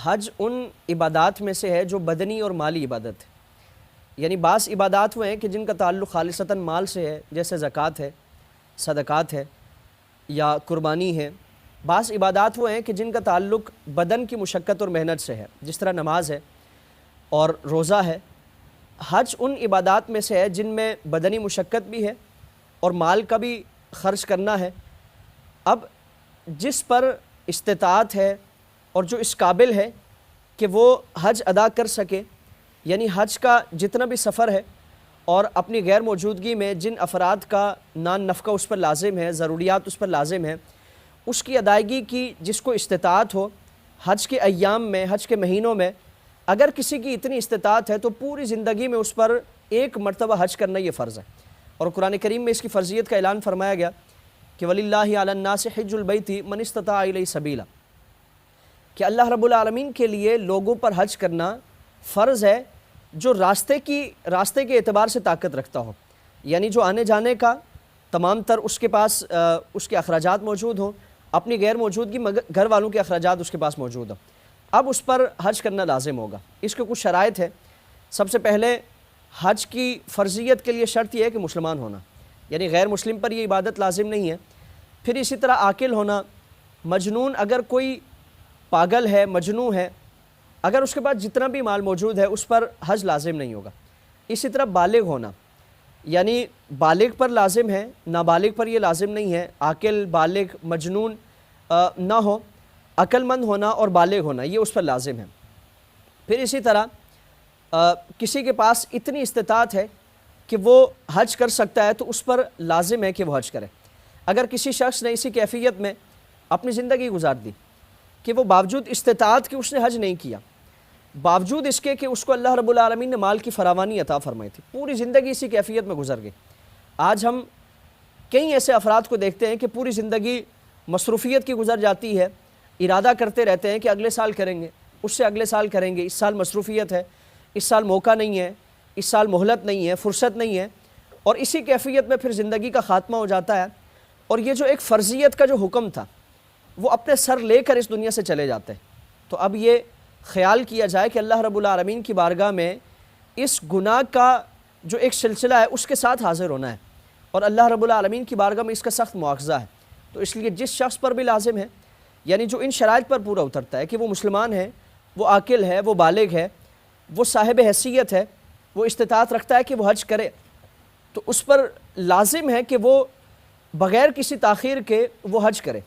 حج ان عبادات میں سے ہے جو بدنی اور مالی عبادت ہے، یعنی بعض عبادات وہ ہیں کہ جن کا تعلق خالصتاً مال سے ہے، جیسے زکوٰۃ ہے، صدقات ہے یا قربانی ہے۔ بعض عبادات وہ ہیں کہ جن کا تعلق بدن کی مشقت اور محنت سے ہے، جس طرح نماز ہے اور روزہ ہے۔ حج ان عبادات میں سے ہے جن میں بدنی مشقت بھی ہے اور مال کا بھی خرچ کرنا ہے۔ اب جس پر استطاعت ہے اور جو اس قابل ہے کہ وہ حج ادا کر سکے، یعنی حج کا جتنا بھی سفر ہے اور اپنی غیر موجودگی میں جن افراد کا نان نفقہ اس پر لازم ہے، ضروریات اس پر لازم ہے، اس کی ادائیگی کی جس کو استطاعت ہو، حج کے ایام میں، حج کے مہینوں میں اگر کسی کی اتنی استطاعت ہے تو پوری زندگی میں اس پر ایک مرتبہ حج کرنا یہ فرض ہے۔ اور قرآن کریم میں اس کی فرضیت کا اعلان فرمایا گیا کہ وَلِلَّهِ عَلَى النَّاسِ حِجُّ الْبَيْتِ مَنِ اسْتَطَاعَ إِلَيْهِ سَبِيلًا، کہ اللہ رب العالمین کے لیے لوگوں پر حج کرنا فرض ہے جو راستے کے اعتبار سے طاقت رکھتا ہو، یعنی جو آنے جانے کا تمام تر اس کے پاس اس کے اخراجات موجود ہوں، اپنی غیر موجودگی گھر والوں کے اخراجات اس کے پاس موجود ہوں، اب اس پر حج کرنا لازم ہوگا۔ اس کے کچھ شرائط ہے۔ سب سے پہلے حج کی فرضیت کے لیے شرط یہ ہے کہ مسلمان ہونا، یعنی غیر مسلم پر یہ عبادت لازم نہیں ہے۔ پھر اسی طرح عاقل ہونا، مجنون اگر کوئی پاگل ہے، مجنون ہے، اگر اس کے پاس جتنا بھی مال موجود ہے اس پر حج لازم نہیں ہوگا۔ اسی طرح بالغ ہونا، یعنی بالغ پر لازم ہے، نابالغ پر یہ لازم نہیں ہے۔ عاقل، بالغ، مجنون نہ ہو، عقل مند ہونا اور بالغ ہونا یہ اس پر لازم ہے۔ پھر اسی طرح کسی کے پاس اتنی استطاعت ہے کہ وہ حج کر سکتا ہے تو اس پر لازم ہے کہ وہ حج کرے۔ اگر کسی شخص نے اسی کیفیت میں اپنی زندگی گزار دی کہ وہ باوجود استطاعت کہ اس نے حج نہیں کیا، باوجود اس کے کہ اس کو اللہ رب العالمین نے مال کی فراوانی عطا فرمائی تھی، پوری زندگی اسی کیفیت میں گزر گئی۔ آج ہم کئی ایسے افراد کو دیکھتے ہیں کہ پوری زندگی مصروفیت کی گزر جاتی ہے، ارادہ کرتے رہتے ہیں کہ اگلے سال کریں گے، اس سے اگلے سال کریں گے، اس سال مصروفیت ہے، اس سال موقع نہیں ہے، اس سال مہلت نہیں ہے، فرصت نہیں ہے، اور اسی کیفیت میں پھر زندگی کا خاتمہ ہو جاتا ہے۔ اور یہ جو ایک فرضیت کا جو حکم تھا وہ اپنے سر لے کر اس دنیا سے چلے جاتے ہیں۔ تو اب یہ خیال کیا جائے کہ اللہ رب العالمین کی بارگاہ میں اس گناہ کا جو ایک سلسلہ ہے اس کے ساتھ حاضر ہونا ہے، اور اللہ رب العالمین کی بارگاہ میں اس کا سخت مواخذہ ہے۔ تو اس لیے جس شخص پر بھی لازم ہے، یعنی جو ان شرائط پر پورا اترتا ہے کہ وہ مسلمان ہے، وہ عاقل ہے، وہ بالغ ہے، وہ صاحب حیثیت ہے، وہ استطاعت رکھتا ہے کہ وہ حج کرے، تو اس پر لازم ہے کہ وہ بغیر کسی تاخیر کے وہ حج کرے۔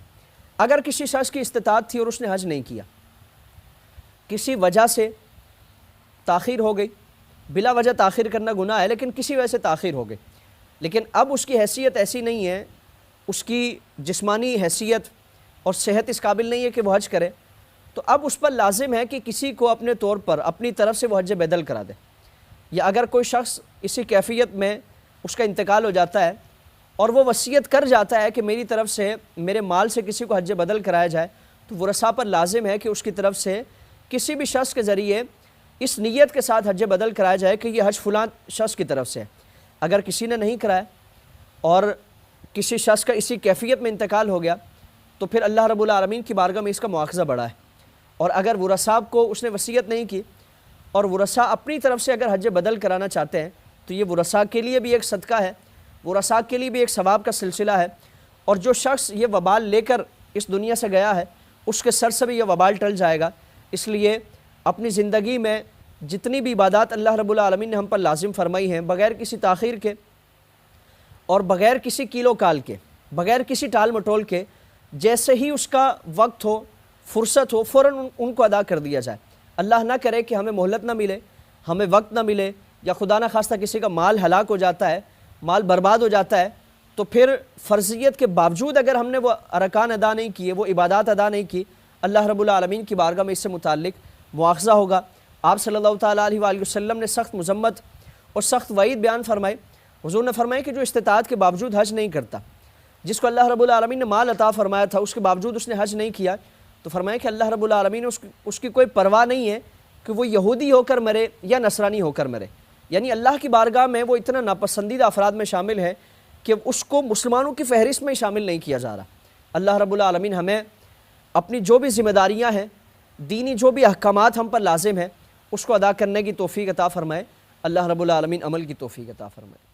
اگر کسی شخص کی استطاعت تھی اور اس نے حج نہیں کیا، کسی وجہ سے تاخیر ہو گئی، بلا وجہ تاخیر کرنا گناہ ہے لیکن کسی وجہ سے تاخیر ہو گئی، لیکن اب اس کی حیثیت ایسی نہیں ہے، اس کی جسمانی حیثیت اور صحت اس قابل نہیں ہے کہ وہ حج کرے، تو اب اس پر لازم ہے کہ کسی کو اپنے طور پر اپنی طرف سے وہ حج بدل کرا دے۔ یا اگر کوئی شخص اسی کیفیت میں اس کا انتقال ہو جاتا ہے اور وہ وصیت کر جاتا ہے کہ میری طرف سے میرے مال سے کسی کو حج بدل کرایا جائے، تو ورثاء پر لازم ہے کہ اس کی طرف سے کسی بھی شخص کے ذریعے اس نیت کے ساتھ حج بدل کرایا جائے کہ یہ حج فلاں شخص کی طرف سے ہے۔ اگر کسی نے نہیں کرایا اور کسی شخص کا اسی کیفیت میں انتقال ہو گیا تو پھر اللہ رب العالمین کی بارگاہ میں اس کا مواخذہ بڑھا ہے۔ اور اگر ورثاء کو اس نے وصیت نہیں کی اور ورثاء اپنی طرف سے اگر حج بدل کرانا چاہتے ہیں تو یہ ورثاء کے لیے بھی ایک صدقہ ہے، ورثاء کے لیے بھی ایک ثواب کا سلسلہ ہے، اور جو شخص یہ وبال لے کر اس دنیا سے گیا ہے اس کے سر سے بھی یہ وبال ٹل جائے گا۔ اس لیے اپنی زندگی میں جتنی بھی عبادات اللہ رب العالمین نے ہم پر لازم فرمائی ہیں، بغیر کسی تاخیر کے اور بغیر کسی کیل و کال کے، بغیر کسی ٹال مٹول کے، جیسے ہی اس کا وقت ہو، فرصت ہو، فوراً ان کو ادا کر دیا جائے۔ اللہ نہ کرے کہ ہمیں مہلت نہ ملے، ہمیں وقت نہ ملے، یا خدا نہ خواستہ کسی کا مال ہلاک ہو جاتا ہے، مال برباد ہو جاتا ہے، تو پھر فرضیت کے باوجود اگر ہم نے وہ ارکان ادا نہیں کیے، وہ عبادات ادا نہیں کی، اللہ رب العالمین کی بارگاہ میں اس سے متعلق مواخذہ ہوگا۔ آپ صلی اللہ تعالیٰ علیہ وآلہ وسلم نے سخت مذمت اور سخت وعید بیان فرمائی۔ حضور نے فرمایا کہ جو استطاعت کے باوجود حج نہیں کرتا، جس کو اللہ رب العالمین نے مال عطا فرمایا تھا اس کے باوجود اس نے حج نہیں کیا، تو فرمایا کہ اللہ رب العالمین اس کی کوئی پرواہ نہیں ہے کہ وہ یہودی ہو کر مرے یا نصرانی ہو کر مرے، یعنی اللہ کی بارگاہ میں وہ اتنا ناپسندیدہ افراد میں شامل ہے کہ اس کو مسلمانوں کی فہرست میں شامل نہیں کیا جا رہا۔ اللہ رب العالمین ہمیں اپنی جو بھی ذمہ داریاں ہیں دینی جو بھی احکامات ہم پر لازم ہیں اس کو ادا کرنے کی توفیق عطا فرمائے۔ اللہ رب العالمین عمل کی توفیق عطا فرمائے۔